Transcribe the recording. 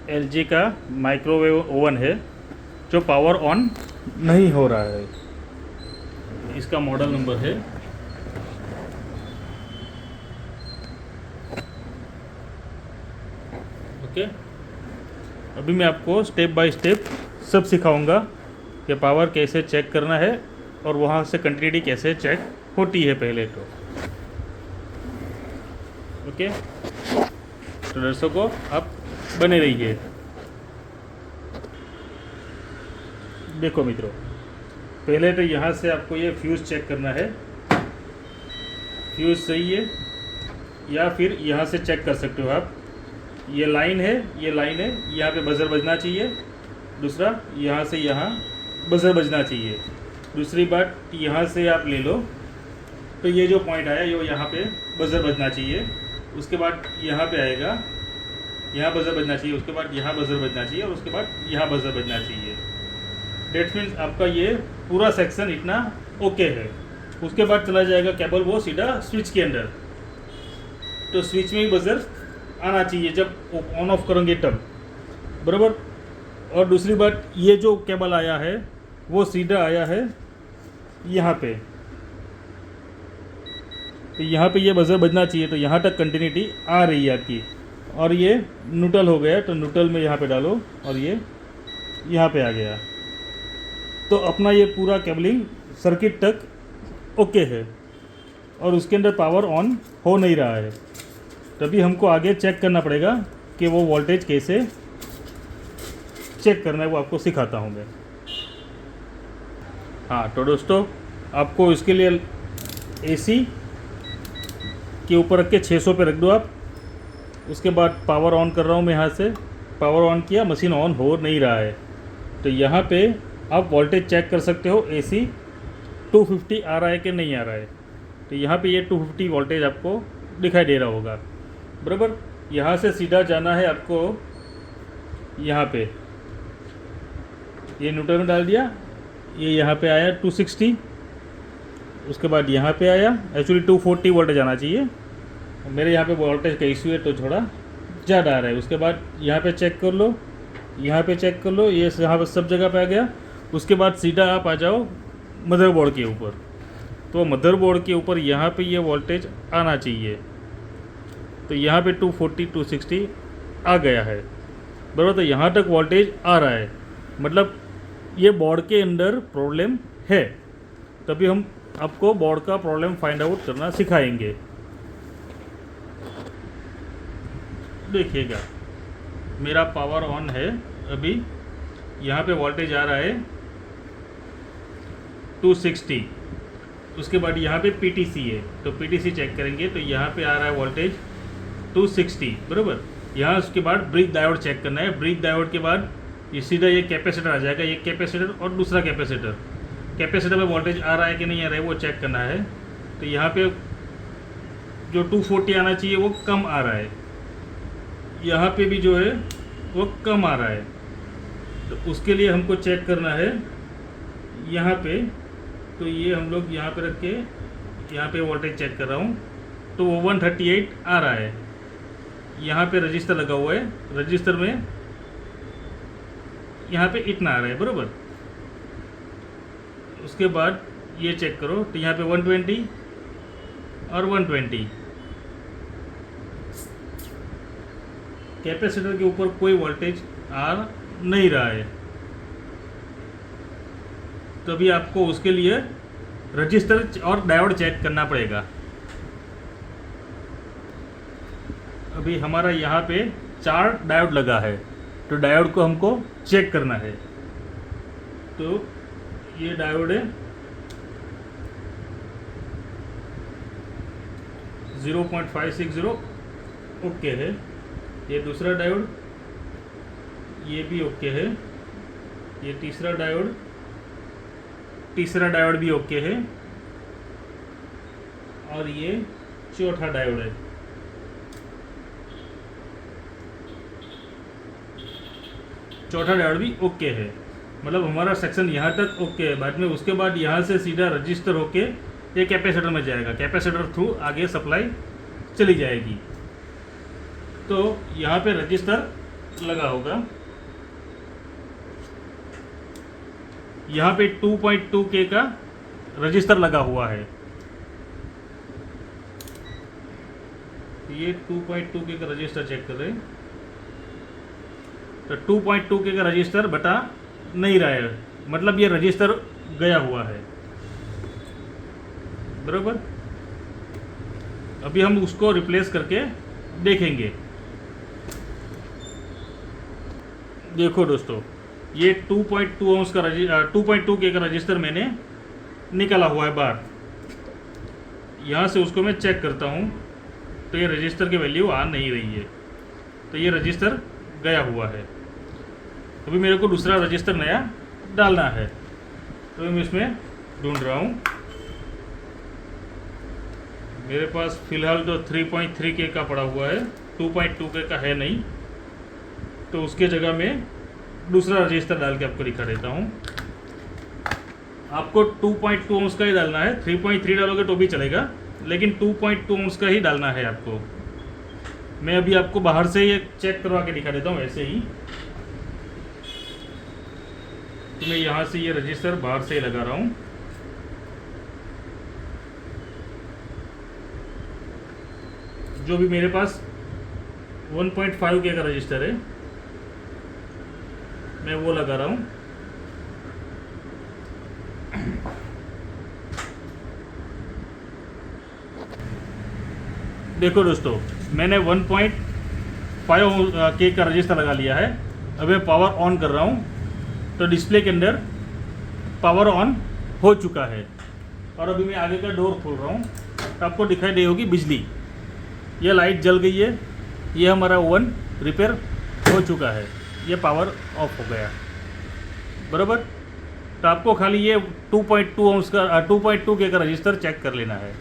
LG का microwave oven है जो पावर ऑन नहीं हो रहा है। इसका मॉडल नंबर है ओके। अभी मैं आपको स्टेप बाय स्टेप सब सिखाऊंगा कि पावर कैसे चेक करना है और वहाँ से कंटिन्यूटी कैसे चेक होती है पहले तो ओके। तो दर्शकों आप बने रहिए। देखो मित्रों, पहले तो यहाँ से आपको ये फ्यूज़ चेक करना है। फ्यूज़ सही है या फिर यहाँ से चेक कर सकते हो आप। ये लाइन है, ये लाइन है, यहाँ पे बज़र बजना चाहिए। दूसरा यहाँ से यहाँ बज़र बजना चाहिए। दूसरी बात यहाँ से आप ले लो तो ये जो पॉइंट आया ये यहाँ पे बज़र बजना चाहिए। उसके बाद यहाँ पे आएगा, यहाँ बज़र बजना चाहिए। उसके बाद यहाँ बज़र बजना चाहिए और उसके बाद यहाँ बज़र बजना चाहिए। डेट मीन्स आपका ये पूरा सेक्शन इतना ओके है। उसके बाद चला जाएगा केबल वो सीधा स्विच के अंदर। तो स्विच में ही बज़र आना चाहिए जब ऑन ऑफ करेंगे तब, बराबर। और दूसरी बात, ये जो केबल आया है वो सीधा आया है यहाँ पे। तो यहाँ पे ये बज़र बजना चाहिए। तो यहाँ तक कंटिन्यूटी आ रही है आपकी। और ये न्यूट्रल हो गया तो न्यूट्रल में यहाँ पे डालो और ये यहाँ पे आ गया। तो अपना ये पूरा केबलिंग सर्किट तक ओके है और उसके अंदर पावर ऑन हो नहीं रहा है। तभी हमको आगे चेक करना पड़ेगा कि वो वोल्टेज कैसे चेक करना है, वो आपको सिखाता हूँ मैं। हाँ तो दोस्तों, आपको इसके लिए एसी के ऊपर रख के 600 पे रख दो आप। उसके बाद पावर ऑन कर रहा हूँ मैं। यहाँ से पावर ऑन किया, मशीन ऑन हो नहीं रहा है। तो यहाँ पे आप वोल्टेज चेक कर सकते हो एसी 250 आ रहा है कि नहीं आ रहा है। तो यहाँ पे ये 250 वोल्टेज आपको दिखाई दे रहा होगा, बराबर। यहाँ से सीधा जाना है आपको यहाँ पे। ये न्यूट्रल में डाल दिया, ये यहाँ पे आया 260। उसके बाद यहाँ पे आया, एक्चुअली 240 वोल्टेज आना चाहिए। मेरे यहाँ पे वोल्टेज का इशू है तो थोड़ा ज़्यादा आ रहा है। उसके बाद यहाँ पे चेक कर लो, यहाँ पे चेक कर लो, ये यहाँ पर सब जगह पे आ गया। उसके बाद सीधा आप आ जाओ मदरबोर्ड के ऊपर। तो मदरबोर्ड के ऊपर यहाँ पे ये वोल्टेज आना चाहिए। तो यहाँ पे 240 260 आ गया है, बराबर। तो यहाँ तक वोल्टेज आ रहा है, मतलब ये बोर्ड के अंदर प्रॉब्लम है। तभी हम आपको बोर्ड का प्रॉब्लम फाइंड आउट करना सिखाएंगे। देखिएगा, मेरा पावर ऑन है अभी। यहाँ पे वोल्टेज आ रहा है 260। उसके बाद यहाँ पे पीटीसी है तो पीटीसी चेक करेंगे तो यहाँ पे आ रहा है वोल्टेज 260, बराबर। यहाँ उसके बाद ब्रिज डायोड चेक करना है। ब्रिज डायोड के बाद ये सीधा ये कैपेसिटर आ जाएगा। एक कैपेसिटर और दूसरा कैपेसिटर। कैपेसिटर में वोल्टेज आ रहा है कि नहीं आ रहा है वो चेक करना है। तो यहाँ पे जो 240 आना चाहिए वो कम आ रहा है। यहाँ पे भी जो है वो कम आ रहा है। तो उसके लिए हमको चेक करना है यहाँ पे। तो ये हम लोग यहाँ पे रख के यहाँ पे वोल्टेज चेक कर रहा हूँ तो वो 138 आ रहा है। यहाँ पे रजिस्टर लगा हुआ है, रजिस्टर में यहाँ पे इतना आ रहा है, बराबर। उसके बाद ये चेक करो तो यहाँ पे 120 और 120। कैपेसिटर के ऊपर कोई वोल्टेज आ नहीं रहा है। तो अभी आपको उसके लिए रजिस्टर और डायोड चेक करना पड़ेगा। अभी हमारा यहाँ पे 4 डायोड लगा है तो डायोड को हमको चेक करना है। तो ये डायोड है 0.560 ओके है। ये दूसरा डायोड, ये भी ओके है। ये तीसरा डायोड भी ओके है। और ये चौथा डायोड है। चौथा डायोड भी ओके है। मतलब हमारा सेक्शन यहाँ तक ओके है। बाद में उसके बाद यहाँ से सीधा रजिस्टर होके ये कैपेसिटर में जाएगा। कैपेसिटर थ्रू आगे सप्लाई चली जाएगी। तो यहाँ पे रजिस्टर लगा होगा। यहाँ पे 2.2K का रजिस्टर लगा हुआ है। ये 2.2K का रजिस्टर चेक करें तो 2.2K का रजिस्टर बता नहीं रहा है, मतलब ये रजिस्टर गया हुआ है। बराबर। अभी हम उसको रिप्लेस करके देखेंगे। देखो दोस्तों, ये 2.2 ओम्स का 2.2K का रजिस्टर मैंने निकाला हुआ है बाहर। यहाँ से उसको मैं चेक करता हूँ तो ये रजिस्टर की वैल्यू आ नहीं रही है, तो ये रजिस्टर गया हुआ है। अभी मेरे को दूसरा रजिस्टर नया डालना है, तो मैं इसमें ढूंढ रहा हूँ। मेरे पास फ़िलहाल तो 3.3K का पड़ा हुआ है, 2.2K का है नहीं, तो उसके जगह में दूसरा रजिस्टर डाल के आपको दिखा देता हूँ। आपको 2.2 ओम्स का ही डालना है, 3.3 डालोगे तो भी चलेगा, लेकिन 2.2 ओम्स का ही डालना है आपको। मैं अभी आपको बाहर से ये चेक करवा के दिखा देता हूँ ऐसे ही। तो मैं यहाँ से ये रजिस्टर बाहर से ही लगा रहा हूँ। जो भी मेरे पास 1.5K का रजिस्टर है, मैं वो लगा रहा हूँ। देखो दोस्तों, मैंने 1.5K का रजिस्टर लगा लिया है। अब मैं पावर ऑन कर रहा हूँ तो डिस्प्ले के अंदर पावर ऑन हो चुका है। और अभी मैं आगे का डोर खोल रहा हूँ तो आपको दिखाई दे होगी बिजली, ये लाइट जल गई है। ये हमारा ओवन रिपेयर हो चुका है, ये पावर ऑफ हो गया। बराबर। तो आपको खाली ये 2.2 ओम्स का 2.2K का रजिस्टर चेक कर लेना है।